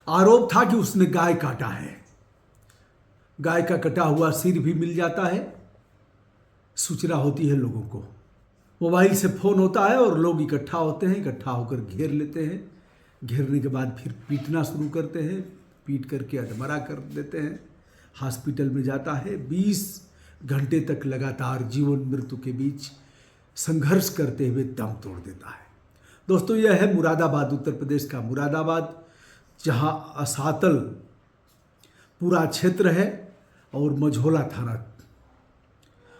आरोप था कि उसने गाय काटा है। गाय का कटा हुआ सिर भी मिल जाता है। सूचना होती है लोगों को, मोबाइल से फ़ोन होता है और लोग इकट्ठा होते हैं। इकट्ठा होकर घेर लेते हैं। घेरने के बाद फिर पीटना शुरू करते हैं। पीट करके अधमरा कर देते हैं। हॉस्पिटल में जाता है। 20 घंटे तक लगातार जीवन मृत्यु के बीच संघर्ष करते हुए दम तोड़ देता है। दोस्तों, यह है मुरादाबाद, उत्तर प्रदेश का मुरादाबाद, जहां असातल पूरा क्षेत्र है और मझोला थाना।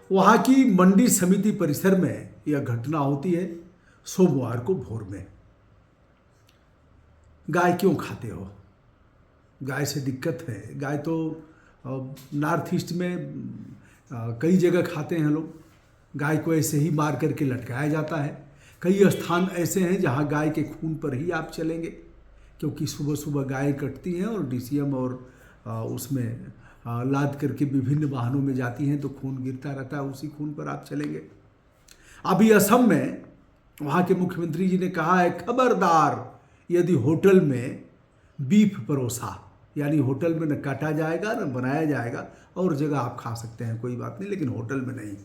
वहाँ की मंडी समिति परिसर में यह घटना होती है सोमवार को भोर में। गाय क्यों खाते हो? गाय से दिक्कत है। गाय तो नॉर्थ ईस्ट में कई जगह खाते हैं लोग। गाय को ऐसे ही मार करके लटकाया जाता है। कई स्थान ऐसे हैं जहाँ गाय के खून पर ही आप चलेंगे, क्योंकि सुबह सुबह गाय कटती हैं और डीसीएम और उसमें लाद करके विभिन्न वाहनों में जाती हैं, तो खून गिरता रहता है, उसी खून पर आप चलेंगे। अभी असम में वहाँ के मुख्यमंत्री जी ने कहा है, खबरदार यदि होटल में बीफ परोसा, यानी होटल में न काटा जाएगा न बनाया जाएगा, और जगह आप खा सकते हैं, कोई बात नहीं, लेकिन होटल में नहीं।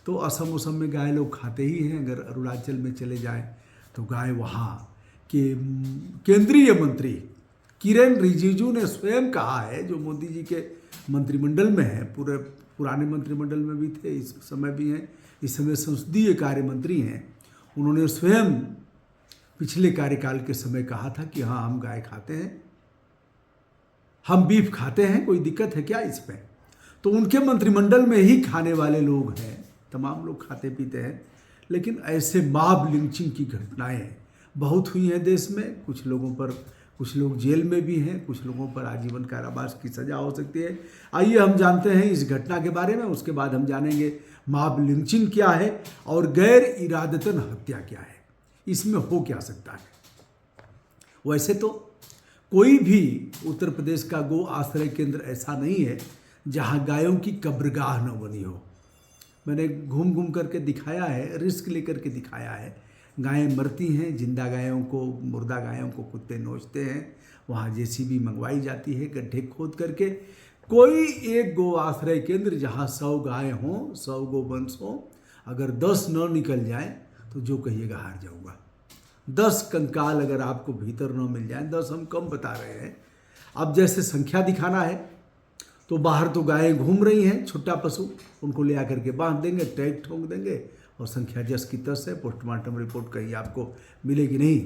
तो असम में गाय लोग खाते ही हैं। अगर अरुणाचल में चले जाएं तो गाय वहाँ के केंद्रीय मंत्री किरेन रिजिजू ने स्वयं कहा है, जो मोदी जी के मंत्रिमंडल में है, पूरे पुराने मंत्रिमंडल में भी थे, इस समय भी हैं, इस समय संसदीय कार्य मंत्री हैं। उन्होंने स्वयं पिछले कार्यकाल के समय कहा था कि हाँ, हम गाय खाते हैं, हम बीफ खाते हैं, कोई दिक्कत है क्या इसमें? तो उनके मंत्रिमंडल में ही खाने वाले लोग हैं, तमाम लोग खाते पीते हैं। लेकिन ऐसे मॉब लिंचिंग की घटनाएं बहुत हुई हैं देश में। कुछ लोग जेल में भी हैं, कुछ लोगों पर आजीवन कारावास की सजा हो सकती है। आइए हम जानते हैं इस घटना के बारे में, उसके बाद हम जानेंगे मॉब लिंचिंग क्या है और गैर इरादतन हत्या क्या है, इसमें हो क्या सकता है। वैसे तो कोई भी उत्तर प्रदेश का गो आश्रय केंद्र ऐसा नहीं है जहां गायों की कब्रगाह न बनी हो। मैंने घूम घूम करके दिखाया है, रिस्क लेकर के दिखाया है। गायें मरती हैं, जिंदा गायों को, मुर्दा गायों को कुत्ते नोचते हैं। वहाँ जेसीबी मंगवाई जाती है गड्ढे खोद करके। कोई एक गो आश्रय केंद्र जहाँ 100 गाय हों, 100 गोवंश हों, अगर 10 न निकल जाए तो जो कहिएगा हार जाऊँगा। 10 कंकाल अगर आपको भीतर न मिल जाए, 10 हम कम बता रहे हैं। अब जैसे संख्या दिखाना है तो बाहर तो गायें घूम रही हैं, छुट्टा पशु, उनको ले आकर के बांध देंगे, टैग ठोक देंगे और संख्या जस की तस है। पोस्टमार्टम रिपोर्ट कहीं आपको मिलेगी नहीं,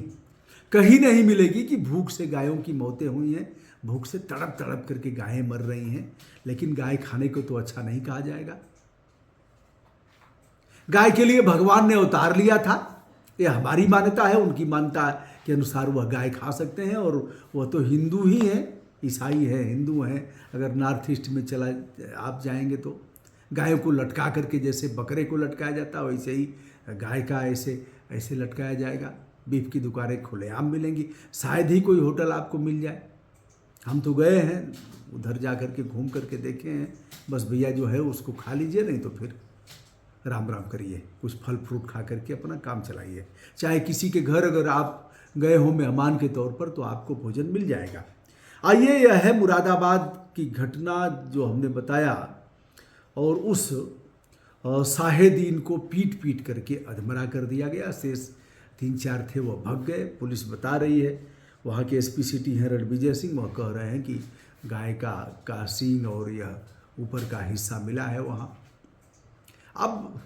कहीं नहीं मिलेगी कि भूख से गायों की मौतें हुई हैं, भूख से तड़प तड़प करके गायें मर रही हैं। लेकिन गाय खाने को तो अच्छा नहीं कहा जाएगा। गाय के लिए भगवान ने अवतार लिया था, यह हमारी मान्यता है। उनकी मान्यता के अनुसार वह गाय खा सकते हैं, और वह तो हिंदू ही हैं, ईसाई हैं, हिंदू हैं। अगर नॉर्थ ईस्ट में आप जाएंगे तो गायों को लटका करके, जैसे बकरे को लटकाया जाता है, वैसे ही गाय का ऐसे लटकाया जाएगा। बीफ की दुकानें खुलेआम मिलेंगी, शायद ही कोई होटल आपको मिल जाए। हम तो गए हैं उधर, जा करके घूम करके देखे हैं। बस भैया जो है उसको खा लीजिए, नहीं तो फिर राम राम करिए, कुछ फल फ्रूट खा करके अपना काम चलाइए। चाहे किसी के घर अगर आप गए हो मेहमान के तौर पर, तो आपको भोजन मिल जाएगा। आइए, यह है मुरादाबाद की घटना जो हमने बताया। और उस साहेदीन को पीट पीट करके अधमरा कर दिया गया। शेष 3-4 थे, वह भाग गए। पुलिस बता रही है, वहाँ के एसपी सिटी हैं रणविजय सिंह, वह कह रहे हैं कि गाय का सींग और यह ऊपर का हिस्सा मिला है वहाँ। अब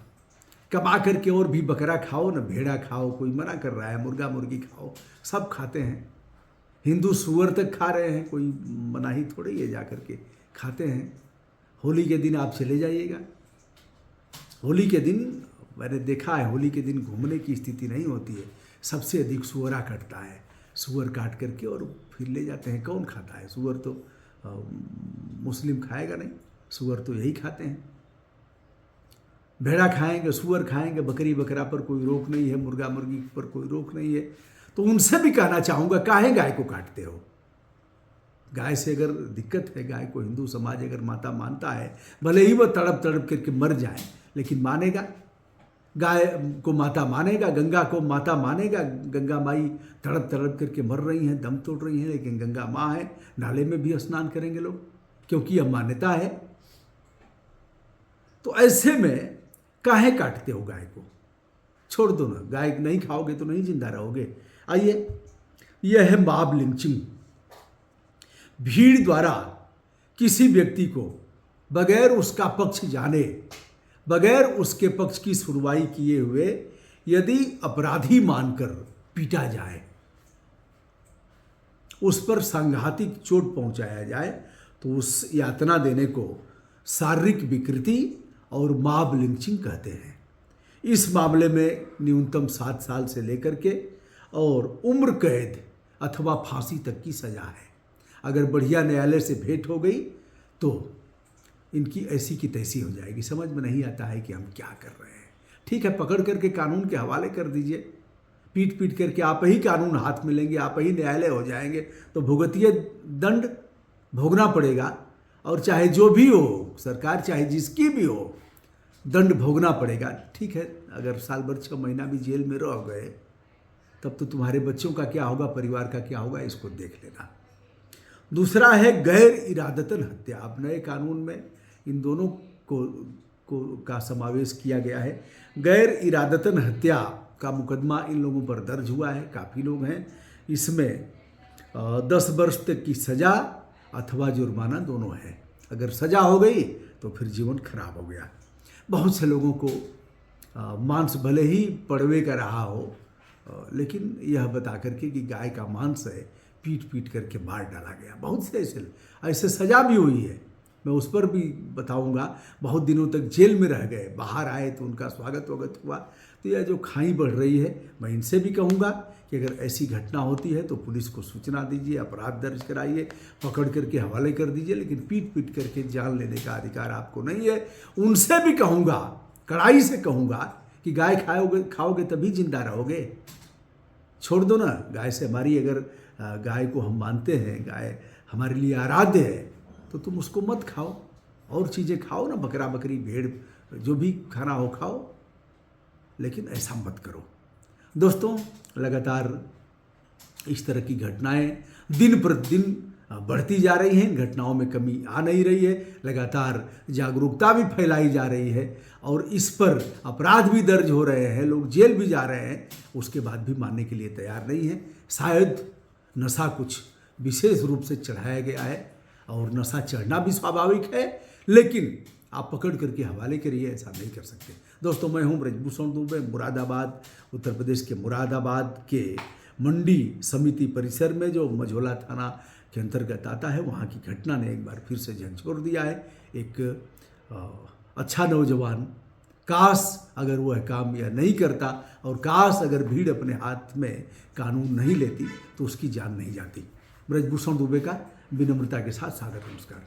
कमा करके और भी बकरा खाओ न भेड़ा खाओ, कोई मना कर रहा है, मुर्गा मुर्गी खाओ, सब खाते हैं। हिंदू सुअर तक खा रहे हैं, कोई मनाही थोड़ी है, जा करके खाते हैं। होली के दिन आप चले जाइएगा, होली के दिन मैंने देखा है, होली के दिन घूमने की स्थिति नहीं होती है। सबसे अधिक सुअरा कटता है, सुअर काट करके और फिर ले जाते हैं। कौन खाता है सुअर? तो मुस्लिम खाएगा नहीं, सुअर तो यही खाते हैं। भेड़ा खाएंगे, सुअर खाएंगे, बकरी बकरा पर कोई रोक नहीं है, मुर्गा मुर्गी पर कोई रोक नहीं है। तो उनसे भी कहना चाहूँगा, काहे गाय को काटते हो? गाय से अगर दिक्कत है, गाय को हिंदू समाज अगर माता मानता है, भले ही वह तड़प तड़प करके मर जाए, लेकिन मानेगा। गाय को माता मानेगा, गंगा को माता मानेगा। गंगा माई तड़प तड़प करके मर रही हैं, दम तोड़ रही हैं, लेकिन गंगा माँ है, नाले में भी स्नान करेंगे लोग, क्योंकि यह मान्यता है। तो ऐसे में काहे काटते हो गाय को? छोड़ दो ना, गाय नहीं खाओगे तो नहीं जिंदा रहोगे। आइए, यह है मॉब लिंचिंग। भीड़ द्वारा किसी व्यक्ति को बगैर उसका पक्ष जाने, बगैर उसके पक्ष की सुनवाई किए हुए यदि अपराधी मानकर पीटा जाए, उस पर सांघातिक चोट पहुंचाया जाए, तो उस यातना देने को शारीरिक विकृति और मॉब लिंचिंग कहते हैं। इस मामले में न्यूनतम 7 साल से लेकर के और उम्र कैद अथवा फांसी तक की सजा है। अगर बढ़िया न्यायालय से भेंट हो गई तो इनकी ऐसी की तैसी हो जाएगी। समझ में नहीं आता है कि हम क्या कर रहे हैं। ठीक है, पकड़ करके कानून के हवाले कर दीजिए, पीट पीट करके आप ही कानून हाथ में लेंगे, आप ही न्यायालय हो जाएंगे, तो भुगतिए दंड भोगना पड़ेगा। और चाहे जो भी हो, सरकार चाहे जिसकी भी हो, दंड भोगना पड़ेगा। ठीक है, अगर साल भर 6 महीना भी जेल में रह गए, तब तो तुम्हारे बच्चों का क्या होगा, परिवार का क्या होगा, इसको देख लेना। दूसरा है गैर इरादतन हत्या। अब नए कानून में इन दोनों का समावेश किया गया है। गैर इरादतन हत्या का मुकदमा इन लोगों पर दर्ज हुआ है, काफ़ी लोग हैं। इसमें 10 वर्ष तक की सज़ा अथवा जुर्माना दोनों है। अगर सज़ा हो गई तो फिर जीवन खराब हो गया। बहुत से लोगों को मांस भले ही पड़वे का रहा हो, लेकिन यह बता करके कि गाय का मांस है, पीट पीट करके मार डाला गया। बहुत से ऐसे सज़ा भी हुई है, मैं उस पर भी बताऊंगा। बहुत दिनों तक जेल में रह गए, बाहर आए तो उनका स्वागत वगैरह हुआ। तो यह जो खाई बढ़ रही है, मैं इनसे भी कहूँगा कि अगर ऐसी घटना होती है तो पुलिस को सूचना दीजिए, अपराध दर्ज कराइए, पकड़ करके हवाले कर दीजिए, लेकिन पीट पीट करके जान लेने का अधिकार आपको नहीं है। उनसे भी कहूँगा, कड़ाई से कहूँगा कि गाय खाओगे तभी जिंदा रहोगे। छोड़ दो ना, गाय से हमारी, अगर गाय को हम मानते हैं, गाय हमारे लिए आराध्य है, तो तुम उसको मत खाओ, और चीज़ें खाओ ना, बकरा बकरी भेड़ जो भी खाना हो खाओ, लेकिन ऐसा मत करो। दोस्तों, लगातार इस तरह की घटनाएं दिन प्रतिदिन बढ़ती जा रही हैं, घटनाओं में कमी आ नहीं रही है। लगातार जागरूकता भी फैलाई जा रही है और इस पर अपराध भी दर्ज हो रहे हैं, लोग जेल भी जा रहे हैं, उसके बाद भी मानने के लिए तैयार नहीं है। शायद नशा कुछ विशेष रूप से चढ़ाया गया है, और नशा चढ़ना भी स्वाभाविक है, लेकिन आप पकड़ करके हवाले करिए, ऐसा नहीं कर सकते। दोस्तों, मैं हूं ब्रजभूषण दुबे, मुरादाबाद, उत्तर प्रदेश के मुरादाबाद के मंडी समिति परिसर में, जो मझोला थाना के अंतर्गत आता है, वहाँ की घटना ने एक बार फिर से झकझोर दिया है। एक अच्छा नौजवान, काश अगर वह काम यह नहीं करता, और काश अगर भीड़ अपने हाथ में कानून नहीं लेती, तो उसकी जान नहीं जाती। ब्रजभूषण दुबे का विनम्रता के साथ सादर नमस्कार।